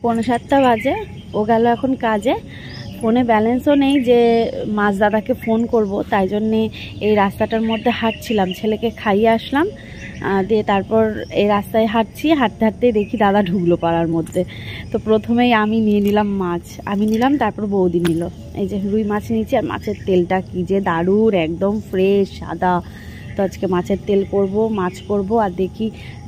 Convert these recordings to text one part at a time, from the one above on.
6:45 বাজে, ও গেল এখন কাজে। ফোনে ব্যালেন্সও নেই যে মাছ দাদাকে ফোন করব, তাই জন্যে এই রাস্তাটার মধ্যে হাঁটছিলাম, ছেলেকে খাইয়ে আসলাম, দিয়ে তারপর এই রাস্তায় হাঁটছি। হাঁটতে হাঁটতে দেখি দাদা ঢুকলো পাড়ার মধ্যে। তো প্রথমেই আমি নিয়ে নিলাম মাছ, আমি নিলাম, তারপর বৌদি নিল। এই যে রুই মাছ নিয়েছি, আর মাছের তেলটা কি যে দারুণ, একদম ফ্রেশ সাদা। তো আজকে মাছের তেল করব, মাছ করব। আর দেখি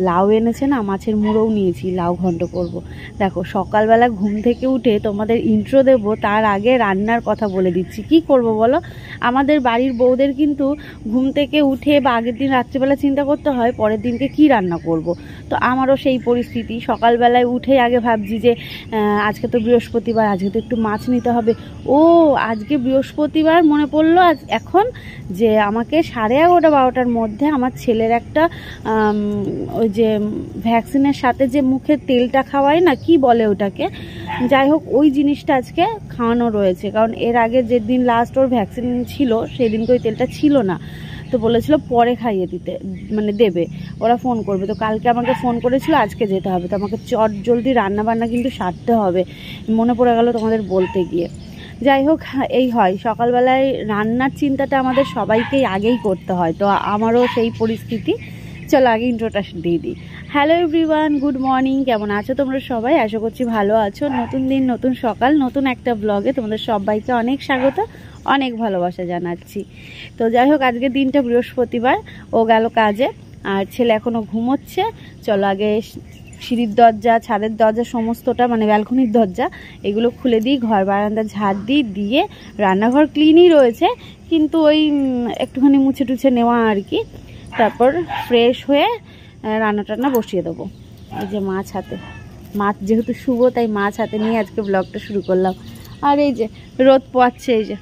লাউ এনেছে না, মাছের মুড়োও নিয়েছি, লাউ ঘন্ট করব। দেখো সকালবেলা ঘুম থেকে উঠে তোমাদের ইন্ট্রো দেব, তার আগে রান্নার কথা বলে দিচ্ছি। কি করব বলো, আমাদের বাড়ির বউদের কিন্তু ঘুম থেকে উঠে বা আগের দিন রাত্রিবেলা চিন্তা করতে হয় পরের দিনকে কি রান্না করব। তো আমারও সেই পরিস্থিতি, সকালবেলায় উঠেই আগে ভাবছি যে আজকে তো বৃহস্পতিবার, আজকে তো একটু মাছ নিতে হবে। ও আজকে বৃহস্পতিবার মনে পড়লো এখন যে আমাকে 11:30-12টার মধ্যে আমার ছেলের একটা ওই যে ভ্যাকসিনের সাথে যে মুখে তেলটা খাওয়ায় না, কি বলে ওটাকে, যাই হোক ওই জিনিসটা আজকে খাওয়ানো রয়েছে। কারণ এর আগে যেদিন লাস্ট ওর ভ্যাকসিন ছিল সেদিনকে ওই তেলটা ছিল না, তো বলেছিল পরে খাইয়ে দিতে, মানে দেবে, ওরা ফোন করবে। তো কালকে আমাকে ফোন করেছিল আজকে যেতে হবে, তো আমাকে চট জলদি রান্না বান্না কিন্তু সারতে হবে, মনে পড়ে গেল তোমাদের বলতে গিয়ে। যাই হোক, এই হয় সকালবেলায় রান্নার চিন্তাটা আমাদের সবাইকেই আগেই করতে হয়, তো আমারও সেই পরিস্থিতি। চলো আগে ইন্ট্রোটা দিয়ে দিই। হ্যালো এভরিওয়ান, গুড মর্নিং, কেমন আছো তোমরা সবাই? আশা করছি ভালো আছো। নতুন দিন, নতুন সকাল, নতুন একটা ব্লগে তোমাদের সবাইকে অনেক স্বাগত, অনেক ভালোবাসা জানাচ্ছি। তো যাই হোক, আজকে দিনটা বৃহস্পতিবার, ও গেল কাজে, আর ছেলে এখনও ঘুমোচ্ছে। চলো আগে সিঁড়ির দরজা, ছাদের দরজা সমস্তটা, মানে ব্যালকনির দরজা, এগুলো খুলে দিই, ঘর বারান্দা ঝাড় দিয়ে রান্নাঘর ক্লিনই রয়েছে, কিন্তু ওই একটুখানি মুছে টুছে নেওয়া আর কি। তারপর ফ্রেশ হয়ে রান্না টান্না বসিয়ে দেবো। এই যে মাছ হাতে, মাছ যেহেতু শুভ তাই মাছ হাতে নিয়ে আজকে ব্লগটা শুরু করলাম। আর এই যে রোদ পোয়াচ্ছে, এই যে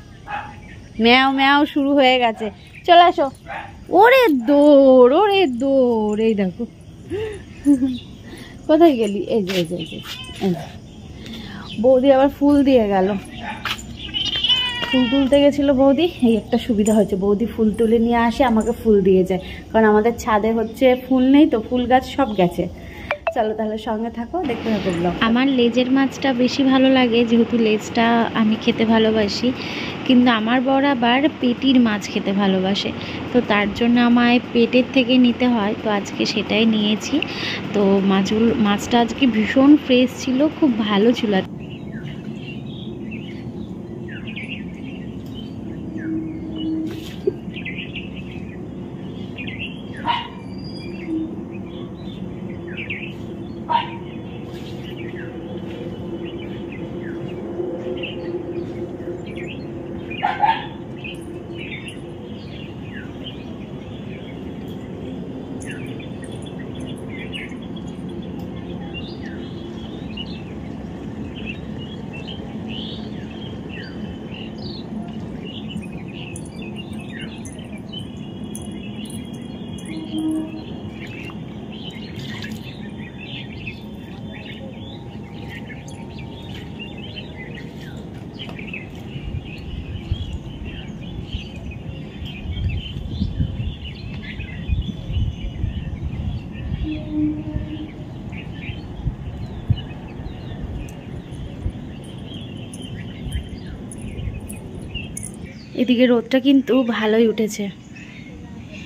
ম্যাও ম্যাও শুরু হয়ে গেছে। চলে আসো। ওরে দৌড়, ওরে দৌড়, এই দেখো কোথায় গেলি? এই যে এই যে এই যে বৌদি আবার ফুল দিয়ে গেল, ফুল তুলতে গেছিল বৌদি। এই একটা সুবিধা হয়েছে, বৌদি ফুল তুলে নিয়ে আসে, আমাকে ফুল দিয়ে যায়, কারণ আমাদের ছাদে হচ্ছে ফুল নেই তো, ফুল গাছ সব গেছে। চলো তাহলে সঙ্গে থাকো, দেখতে থাকো ব্লগ। আমার লেজের মাছটা বেশি ভালো লাগে, যেহেতু লেজটা আমি খেতে ভালোবাসি, কিন্তু আমার বর আবার পেটির মাছ খেতে ভালোবাসে, তো তার জন্য আমায় পেটের থেকে নিতে হয়। তো আজকে সেটাই নিয়েছি। তো মাছটা আজকে ভীষণ ফ্রেশ ছিল, খুব ভালো ছিল। এদিকে রোদটা কিন্তু ভালোই উঠেছে।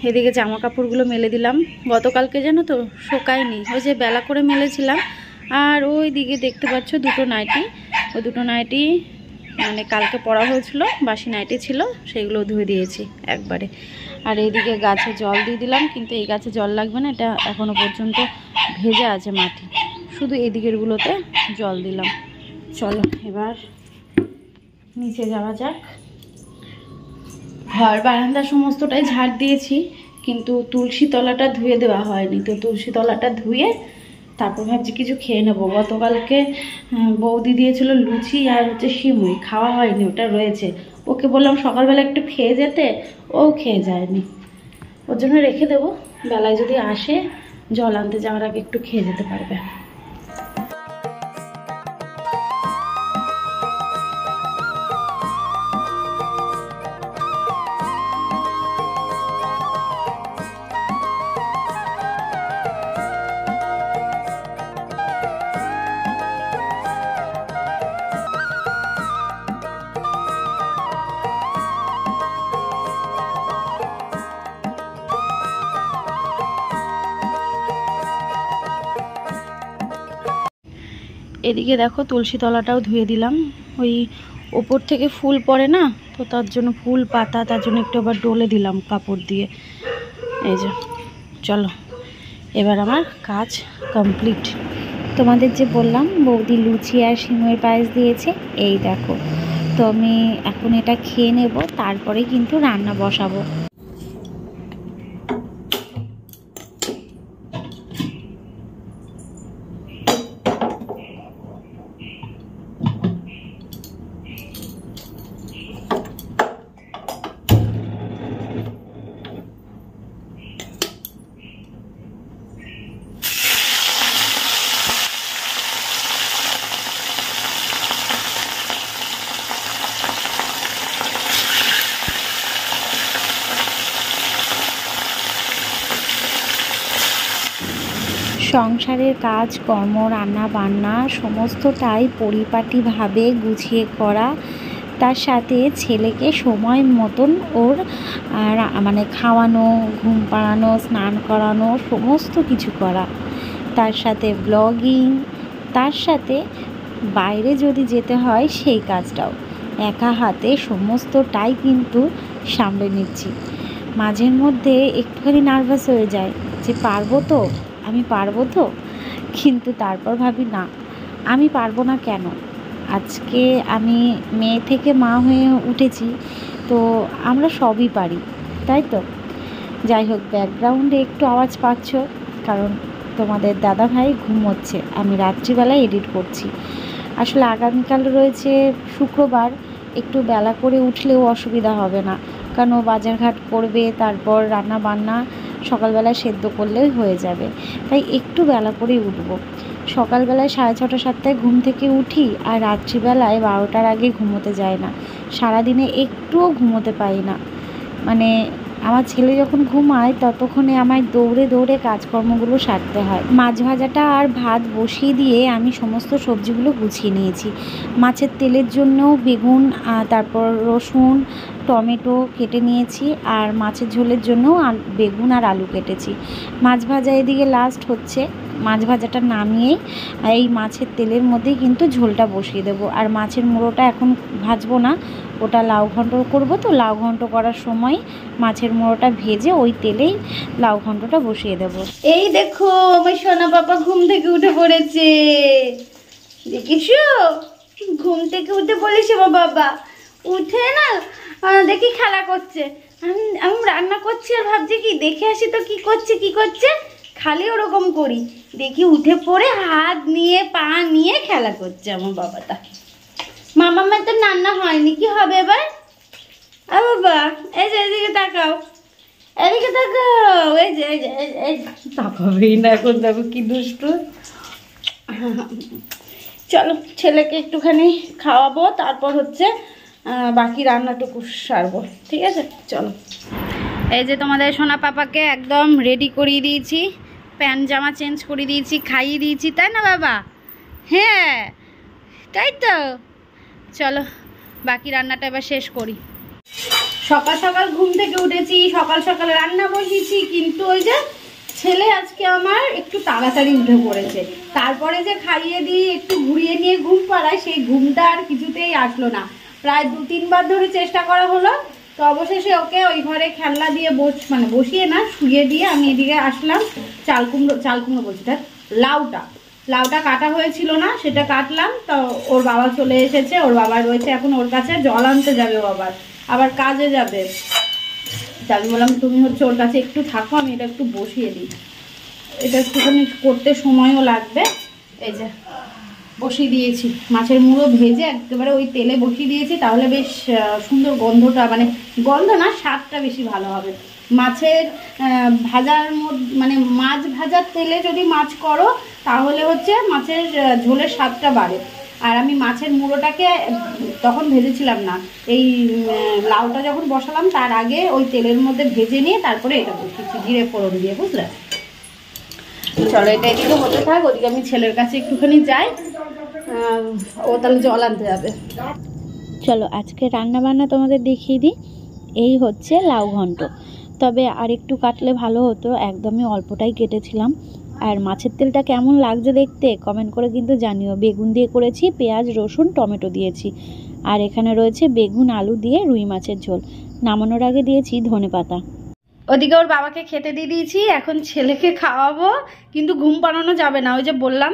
এদিকে জামা কাপড়গুলো মেলে দিলাম, গতকালকে জানো তো শোকায়নি, ওই যে বেলা করে মেলেছিলাম। আর ওই দিকে দেখতে পাচ্ছ দুটো নাইটি, ওই দুটো নাইটি মানে কালকে পরা হয়েছিল, বাসি নাইটি ছিল, সেইগুলো ধুয়ে দিয়েছি একবারে। আর এইদিকে গাছে জল দিয়ে দিলাম, কিন্তু এই গাছে জল লাগবে না, এটা এখনো পর্যন্ত ভেজা আছে মাটি, শুধু এদিকেরগুলোতে জল দিলাম। চলো এবার নিচে যাওয়া যাক। ঘর বারান্দা সমস্তটাই ঝাড় দিয়েছি, কিন্তু তুলসী তলাটা ধুয়ে দেওয়া হয়নি, তো তুলসী তলাটা ধুয়ে তারপর ভাবছি কিছু খেয়ে নেবো। গতকালকে বৌদি দিয়েছিল লুচি আর হচ্ছে সিমুই, খাওয়া হয়নি, ওটা রয়েছে। ওকে বললাম সকালবেলা একটু খেয়ে যেতে, ও খেয়ে যায়নি, ওর জন্য রেখে দেবো, বেলায় যদি আসে জল আনতে যাওয়ার আগে একটু খেয়ে যেতে পারবে। এদিকে দেখো তুলসী তলাটাও ধুয়ে দিলাম, ওই ওপর থেকে ফুল পড়ে না, তো তার জন্য ফুল পাতা, তার জন্য একটু আবার ডলে দিলাম কাপড় দিয়ে। এই যে চলো, এবার আমার কাজ কমপ্লিট। তোমাদের যে বললাম বৌদি লুচি আর সিমুয়ের পায়েস দিয়েছে, এই দেখো। তো আমি এখন এটা খেয়ে নেব, তারপরে কিন্তু রান্না বসাবো। সংসারের কাজ কর্ম, রান্না বান্না সমস্তটাই পরিপাটিভাবে গুছিয়ে করা, তার সাথে ছেলেকে সময় মতন ওর মানে খাওয়ানো, ঘুম পাড়ানো, স্নান করানো, সমস্ত কিছু করা, তার সাথে ব্লগিং, তার সাথে বাইরে যদি যেতে হয় সেই কাজটাও একা হাতে সমস্তটাই কিন্তু সামলে নিচ্ছি। মাঝের মধ্যে একটুখানি নার্ভাস হয়ে যায় যে পারবো তো, আমি পারবো তো, কিন্তু তারপর ভাবি না, আমি পারবো না কেন। আজকে আমি মেয়ে থেকে মা হয়ে উঠেছি, তো আমরা সবই পারি, তাই তো। যাই হোক, ব্যাকগ্রাউন্ডে একটু আওয়াজ পাচ্ছ, কারণ তোমাদের দাদা ভাই ঘুমোচ্ছে, আমি রাত্রিবেলায় এডিট করছি। আসলে আগামীকাল রয়েছে শুক্রবার, একটু বেলা করে উঠলেও অসুবিধা হবে না, কারণ ও বাজারঘাট করবে, তারপর রান্না বান্না সকালবেলায় সেদ্ধ করলেই হয়ে যাবে, তাই একটু বেলা করেই উঠবো। সকালবেলায় 6:30 7টায় ঘুম থেকে উঠি, আর রাত্রিবেলায় 12টার আগে ঘুমোতে যায় না। সারাদিনে একটুও ঘুমোতে পারি না, মানে আমার ছেলে যখন ঘুমায় ততক্ষণে আমায় দৌড়ে দৌড়ে কাজকর্মগুলো সারতে হয়। মাছ ভাজাটা আর ভাত বসিয়ে দিয়ে আমি সমস্ত সবজিগুলো গুছিয়ে নিয়েছি। মাছের তেলের জন্য বেগুন, তারপর রসুন, টমেটো কেটে নিয়েছি, আর মাছের ঝোলের জন্যও বেগুন আর আলু কেটেছি। মাছ ভাজা এদিকে লাস্ট হচ্ছে, মাছ ভাজাটা নামিয়েই এই মাছের তেলের মধ্যেই কিন্তু ঝোলটা বসিয়ে দেবো। আর মাছের মুড়োটা এখন ভাজবো না, ওটা লাউ ঘন্ট করবো, তো লাউ ঘন্ট করার সময় মাছের মুড়োটা ভেজে ওই তেলেই লাউ ঘন্টটা বসিয়ে দেবো। এই দেখো আমার সোনা বাবা ঘুম থেকে উঠে পড়েছে, দেখিস ঘুম থেকে উঠে পড়েছে আমার বাবা। উঠে না দেখি খেলা করছে, আমি রান্না করছি আর ভাবছি কি দেখে আসি তো কি করছে, খালি ওরকম করি, দেখি উঠে পড়ে হাত নিয়ে পা নিয়ে খেলা করছে আমার বাবাটা। মামার তো রান্না হয়নি, কি হবে এবার? বাবা এই যে এদিকে তাকাও, এদিকে তাকাও, এই যে তাকাবেই না এখন, দেখো কি দুষ্টু। চলো ছেলেকে একটুখানি খাওয়াবো, তারপর হচ্ছে বাকি রান্নাটুকু সারবো, ঠিক আছে? চলো। এই যে তোমাদের সোনা পাপাকে একদম রেডি করিয়ে দিয়েছি, প্যান্ট জামা চেঞ্জ করে দিয়েছি, খাইয়ে দিয়েছি, তাই না বাবা? হ্যাঁ তাই তো। চলো বাকি রান্নাটা এবার শেষ করি। সকাল সকাল ঘুম থেকে উঠেছি, সকাল সকাল রান্না বসিয়েছি, কিন্তু ওই যে ছেলে আজকে আমার একটু তাড়াতাড়ি উঠে পড়েছে, তারপরে যে খাইয়ে দিয়ে একটু ঘুরিয়ে নিয়ে ঘুম পাড়ায়, সেই ঘুমটা আর কিছুতেই আসলো না। প্রায় 2-3 বার ধরে চেষ্টা করা হলো, তো অবশেষে ওকে ওই ঘরে খেলনা দিয়ে বসিয়ে না শুয়ে দিয়ে আমি এদিকে আসলাম। চাল কুমড়ো বলছি, লাউটা কাটা হয়েছিল না, সেটা কাটলাম। তো ওর বাবা চলে এসেছে, ওর বাবা রয়েছে এখন ওর কাছে, জল আনতে যাবে, আবার কাজে যাবে। আমি বললাম তুমি হচ্ছে ওর কাছে একটু থাকো, আমি এটা একটু বসিয়ে দিই, এটা একটুখানি করতে সময়ও লাগবে। এই যে বসিয়ে দিয়েছি, মাছের মুড়ো ভেজে একেবারে ওই তেলে বসিয়ে দিয়েছি, তাহলে বেশ সুন্দর গন্ধটা, মানে গন্ধ না, স্বাদটা বেশি ভালো হবে। মাছের ভাজার মধ্যে, মানে মাছ ভাজার তেলে যদি মাছ করো তাহলে হচ্ছে মাছের ঝোলের স্বাদটা বাড়ে। আর আমি মাছের মুড়োটাকে তখন ভেজেছিলাম না, এই লাউটা যখন বসালাম তার আগে ওই তেলের মধ্যে ভেজে নিয়ে তারপরে এটা বসিয়েছি জিরে ফোড়ন দিয়ে, বুঝলে? চলো এটা এদিকে হতে থাক, ওদিকে আমি ছেলের কাছে একটুখানি যাই, ও তাহলে জল আনতে যাবে। চলো আজকে রান্না বান্না তোমাদের দেখিয়ে দিই। এই হচ্ছে লাউ ঘন্ট, তবে আর একটু কাটলে ভালো হতো, একদমই অল্পটাই কেটেছিলাম। আর মাছের তেলটা কেমন লাগছে দেখতে কমেন্ট করে কিন্তু জানিও। বেগুন দিয়ে করেছি, পেঁয়াজ রসুন টমেটো দিয়েছি। আর এখানে রয়েছে বেগুন আলু দিয়ে রুই মাছের ঝোল। নামানোর আগে দিয়েছি ধনেপাতা। ওদিকে ওর বাবাকে খেতে দিয়ে দিয়েছি, এখন ছেলেকে খাওয়াবো। কিন্তু ঘুম পাড়ানো যাবে না, ওই যে বললাম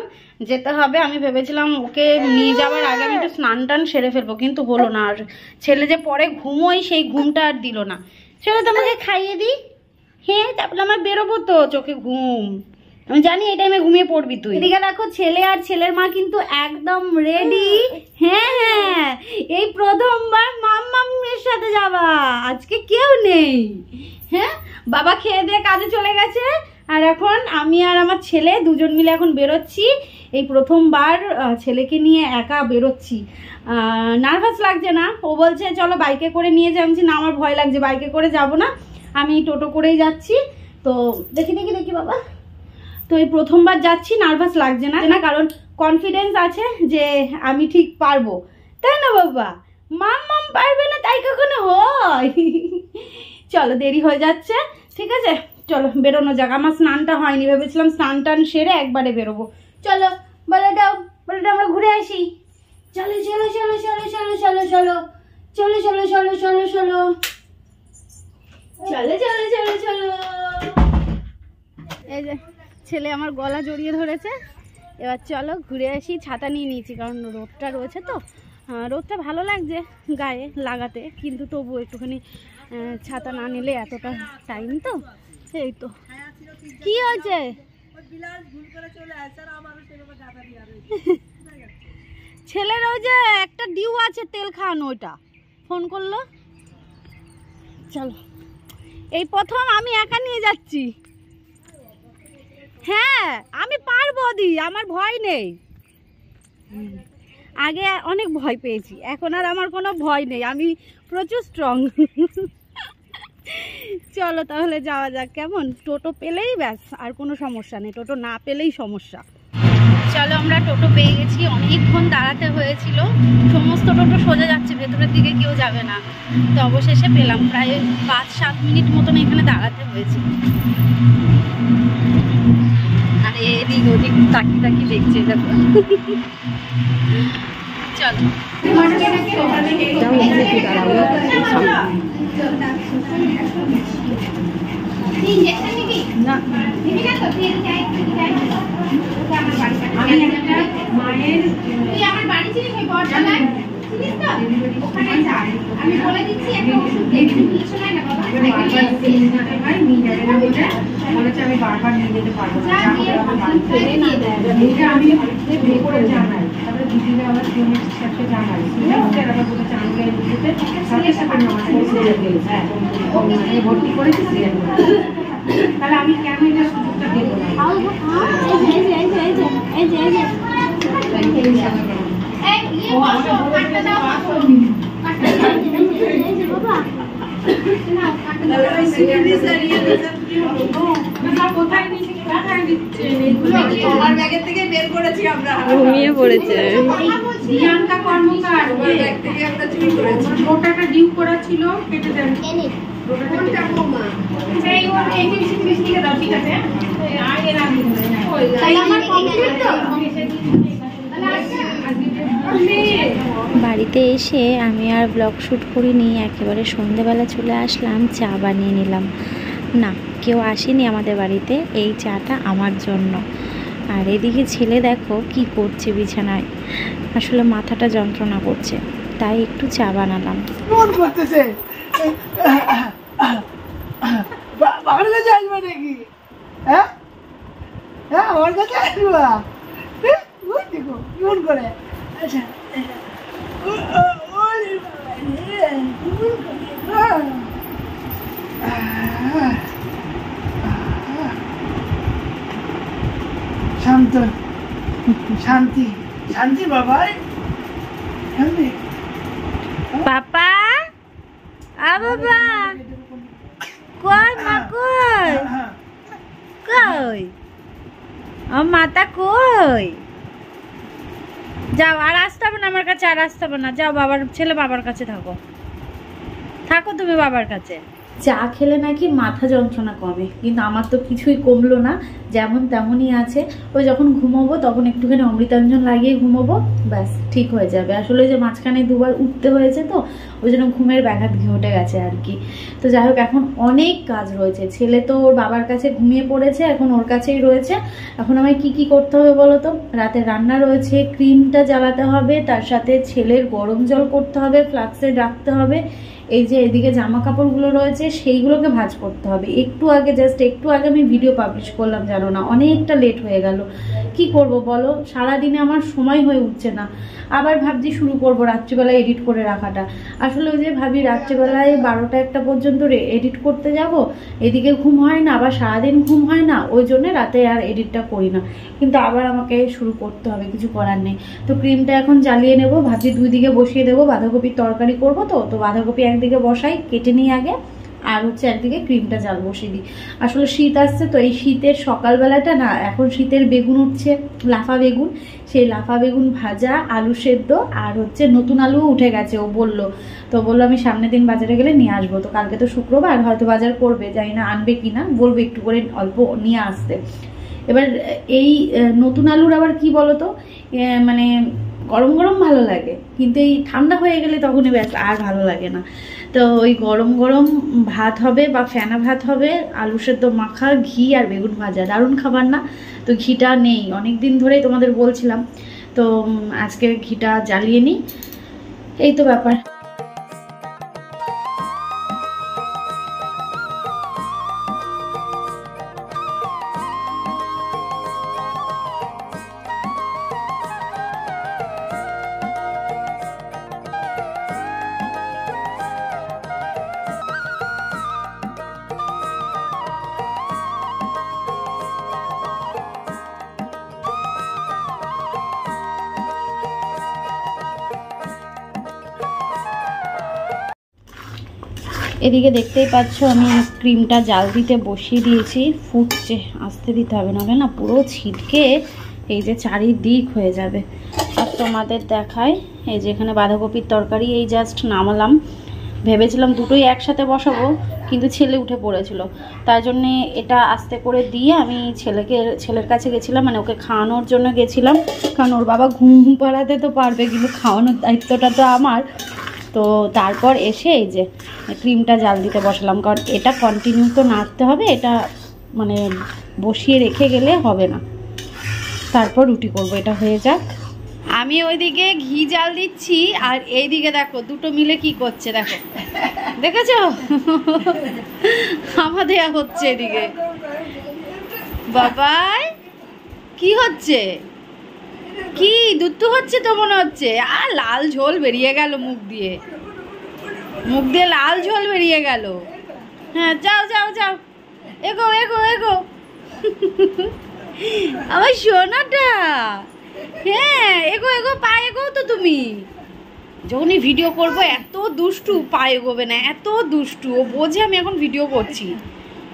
যেতে হবে। আমি ভেবেছিলাম ওকে নিয়ে যাওয়ার আগে আমি একটু স্নান টান সেরে ফেলবো, কিন্তু হলো না। আর ছেলে যে পরে ঘুমোই, সেই ঘুমটা আর দিল না। চলো তোমাকে খাইয়ে দিই। হ্যাঁ, তারপরে আমার বেরোবো তো, চোখে ঘুম। আমি জানি এই টাইমে ঘুমিয়ে পড়বি তুই। এদিকে দেখো ছেলে আর ছেলের মা কিন্তু একদম রেডি। হ্যাঁ হ্যাঁ, এই প্রথমবার মাম্মামের সাথে যাবা, আজকে কেউ নেই। হ্যাঁ, বাবা খেয়ে দিয়ে কাজে চলে গেছে, আর এখন আমি আর আমার ছেলে দুজন মিলে এখন বেরোচ্ছি। এই প্রথমবার ছেলেকে নিয়ে একা বেরোচ্ছি। নার্ভাস লাগছে না? ও বলছে চলো বাইকে করে নিয়ে যাই। আমি না, আমার ভয় লাগছে, বাইকে করে যাব না, আমি টোটো করেই যাচ্ছি। তো দেখি বাবা। তো এই প্রথমবার যাচ্ছি, নার্ভাস লাগছে না, কারণ কনফিডেন্স আছে যে আমি ঠিক পারবো, তাই না বাবা? মাম্মাম পারবে না তাই কখনো হয়? চলো, দেরি হয়ে যাচ্ছে, ঠিক আছে চলো বেরোনো যাক। আমার স্নানটা হয়নি, ভেবেছিলাম স্নান টান সেরে একবারে বেরোবো। চলো বলে দাও আমরা ঘুরে আসি। চলো চলো চলো চলো চলো চলো চলো চলো চলো চলো চলো চলো চলো চলো চলো চলো। এই যে ছেলে আমার গলা জড়িয়ে ধরেছে, এবার চলো ঘুরে আসি। ছাতা নিয়ে নিয়েছি কারণ রোদটা রয়েছে তো, রোদটা ভালো লাগছে গায়ে লাগাতে, কিন্তু তবু একটুখানি ছাতা না নিলে এতটা টাইম তো। এই তো কি হয়েছে, ছেলের ওই যে একটা ডিউ আছে তেল খাওয়ানো, ওইটা ফোন করলো। চলো, এই প্রথম আমি একা নিয়ে যাচ্ছি। হ্যাঁ আমি পারবো দি, আমার ভয় নেই। আগে অনেক ভয় পেয়েছি, এখন আর আমার কোনো ভয় নেই, আমি প্রচুর স্ট্রং। চলো তাহলে যাওয়া যাক। কেমন, টোটো পেলেই ব্যাস, আর কোনো সমস্যা নেই, টোটো না পেলেই সমস্যা। চলো আমরা টোটো পেয়ে গেছি, অনেকক্ষণ দাঁড়াতে হয়েছিল। সমস্ত টোটো সোজা যাচ্ছে, ভেতরের দিকে কেউ যাবে না। তো অবশেষে পেলাম, প্রায় 5-7 মিনিট মতন এখানে দাঁড়াতে হয়েছে। আর এদিক ওদিক তাকি দেখছে দেখো। চলো না, আমি বলে দিচ্ছি একটা ওষুধ না বাবা, আমি বারবার নিয়ে যেতে পারবো না, আমি করে জানাই, তারপরে দিদিরা আবার সাথে জানাই, ভর্তি করেছি। তাহলে আমি কেন এটা সুযোগটা দেবো না? ঘুমিয়ে পড়েছে প্রিয়াঙ্কা কর্মকার, ওটা একটা ডিউ করা ছিল, কেটে দেন। বাড়িতে এসে আমি আর ব্লগ শ্যুট করিনি, একেবারে সন্ধেবেলা চলে আসলাম, চা বানিয়ে নিলাম। না, কেউ আসেনি আমাদের বাড়িতে, এই চাটা আমার জন্য। আর এদিকে ছেলে দেখো কি করছে বিছানায়, আসলে মাথাটা যন্ত্রণা করছে, তাই একটু চা বানালাম। মন করতেছে আমার কাছে আসবে নাকি? হ্যাঁ হ্যাঁ, আমার কাছে আসবা, দেখো কেমন করে। আচ্ছা শান্ত, শান্তি শান্তি বাবা, শান্তি। পাপা বাবা কই, মা কই, কই মাতা কই? যাও, আর আসতে হবে না আমার কাছে, আর আসতে হবে না, যাও বাবার ছেলে বাবার কাছে থাকো, থাকো তুমি বাবার কাছে। চা খেলে নাকি মাথা যন্ত্রণা কমে, কিন্তু আমার তো কিছুই কমলো না, যেমন তেমনই আছে। ওই যখন ঘুমোবো তখন একটুখানি অমৃতাঞ্জন লাগিয়ে ঘুমোবো, ব্যাস ঠিক হয়ে যাবে। আসলে যে মাঝখানে দুবার উঠতে হয়েছে তো ওই জন্য ঘুমের ব্যাঘাত ঘটে গেছে আর কি। তো যাই হোক, এখন অনেক কাজ রয়েছে। ছেলে তো ওর বাবার কাছে ঘুমিয়ে পড়েছে, এখন ওর কাছেই রয়েছে। এখন আমায় কি কি করতে হবে বলো তো? রাতে রান্না রয়েছে, ক্রিমটা জ্বালাতে হবে, তার সাথে ছেলের গরম জল করতে হবে, ফ্লাক্সে রাখতে হবে। এই যে এদিকে জামা কাপড়গুলো রয়েছে সেইগুলোকে ভাঁজ করতে হবে। জাস্ট একটু আগে আমি ভিডিও পাবলিশ করলাম, জানো না, অনেকটা লেট হয়ে গেল। কি করব বলো, সারাদিনে আমার সময় হয়ে উঠছে না। আবার ভাবছি শুরু করব রাত্রিবেলায় এডিট করে রাখাটা। আসলে ওই যে ভাবি রাত্রিবেলায় 12টা-1টা পর্যন্ত এডিট করতে যাব, এদিকে ঘুম হয় না, আবার সারাদিন ঘুম হয় না, ওই জন্য রাতে আর এডিটটা করি না। কিন্তু আবার আমাকে শুরু করতে হবে, কিছু করার নেই। তো ক্রিমটা এখন জ্বালিয়ে নেব, ভাবছি 2 দিকে বসিয়ে দেবো। বাঁধাকপির তরকারি করবো, তো বাঁধাকপি একদিকে বসাই, কেটে নিই আগে, আর হচ্ছে একদিকে ক্রিমটা জাল বসিয়ে দিই। আসলে শীত আসছে তো, এই শীতের সকালবেলাটা না, এখন শীতের বেগুন উঠছে, লাফা বেগুন, সেই লাফা বেগুন ভাজা, আলু সেদ্ধ, আর হচ্ছে নতুন আলুও উঠে গেছে। ও বললো আমি সামনের দিন বাজারে গেলে নিয়ে আসবো। তো কালকে তো শুক্রবার, হয়তো বাজার করবে, জানি না আনবে কিনা, বলবো একটু করে অল্প নিয়ে আসতে। এবার এই নতুন আলুর আবার কি বলতো, মানে গরম গরম ভালো লাগে, কিন্তু এই ঠান্ডা হয়ে গেলে তখনই ব্যাস আর ভালো লাগে না। তো ওই গরম গরম ভাত হবে বা ফেনা ভাত হবে, আলু সেদ্ধ মাখা, ঘি আর বেগুন ভাজা, দারুণ খাবার না? তো ঘিটা নেই অনেক দিন ধরেই, তোমাদের বলছিলাম। তো আজকে ঘিটা জ্বালিয়ে নিই, এই তো ব্যাপার। এদিকে দেখতেই পাচ্ছ আমি ক্রিমটা জাল দিতে বসিয়ে দিয়েছি, ফুটছে, আসতে দিতে হবে, নাহলে না পুরো ছিটকে এই যে চারিদিক হয়ে যাবে। আর তোমাদের দেখায়, এই যে এখানে বাঁধাকপির তরকারি এই জাস্ট নামালাম। ভেবেছিলাম দুটোই একসাথে বসাবো, কিন্তু ছেলে উঠে পড়েছিল, তার জন্যে এটা আস্তে করে দিয়ে আমি ছেলের কাছে গেছিলাম, মানে ওকে খাওয়ানোর জন্য গেছিলাম। কারণ ওর বাবা ঘুম পাড়াতে তো পারবে, কিন্তু খাওয়ানোর দায়িত্বটা তো আমার। তো তারপর এসে এই যে ক্রিমটা জাল দিতে বসালাম, কারণ এটা কন্টিনিউ তো নাড়তে হবে, এটা মানে বসিয়ে রেখে গেলে হবে না। তারপর রুটি করব, এটা হয়ে যাক। আমি ওইদিকে ঘি জাল দিচ্ছি, আর এইদিকে দেখো দুটো মিলে কি করছে, দেখো, দেখেছো? হামা দেয়া হচ্ছে এদিকে। বাবাই কি হচ্ছে? কি দুধ হচ্ছে তো মনে হচ্ছে। আর লাল ঝোল বেরিয়ে গেল মুখ দিয়ে লাল ঝোল বেরিয়ে গেল। হ্যাঁ, যাও যাও যাও, এগো এগো এগো। আমার সোনাটা, হ্যাঁ এগো এগো, পা এগো তো। তুমি যখনই ভিডিও করবো এত দুষ্টু, পা এগোবে না, এত দুষ্টু। ও বোঝে আমি এখন ভিডিও করছি,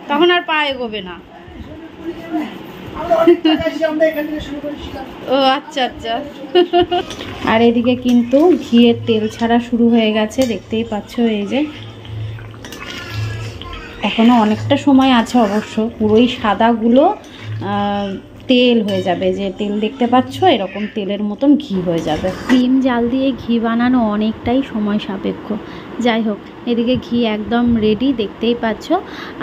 তখন আর পা এগোবে না। ও আচ্ছা আচ্ছা। আর এদিকে কিন্তু ঘিয়ের তেল ছাড়া শুরু হয়ে গেছে, দেখতেই পাচ্ছ। এই যে এখনো অনেকটা সময় আছে অবশ্য, পুরোই সাদাগুলো তেল হয়ে যাবে। যে তেল দেখতে পাচ্ছ, এরকম তেলের মতন ঘি হয়ে যাবে। ক্রিম জাল দিয়ে ঘি বানানো অনেকটাই সময় সাপেক্ষ। যাই হোক, এদিকে ঘি একদম রেডি, দেখতেই পাচ্ছ।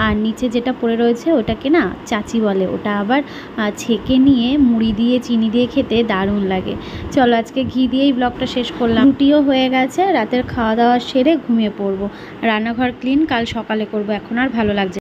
আর নিচে যেটা পড়ে রয়েছে ওটাকে না চাচি বলে, ওটা আবার ছেঁকে নিয়ে মুড়ি দিয়ে চিনি দিয়ে খেতে দারুণ লাগে। চলো আজকে ঘি দিয়েই ব্লগটা শেষ করলাম। রুটিও হয়ে গেছে, রাতের খাওয়া দাওয়া সেরে ঘুমিয়ে পড়বো। রান্নাঘর ক্লিন কাল সকালে করব, এখন আর ভালো লাগছে।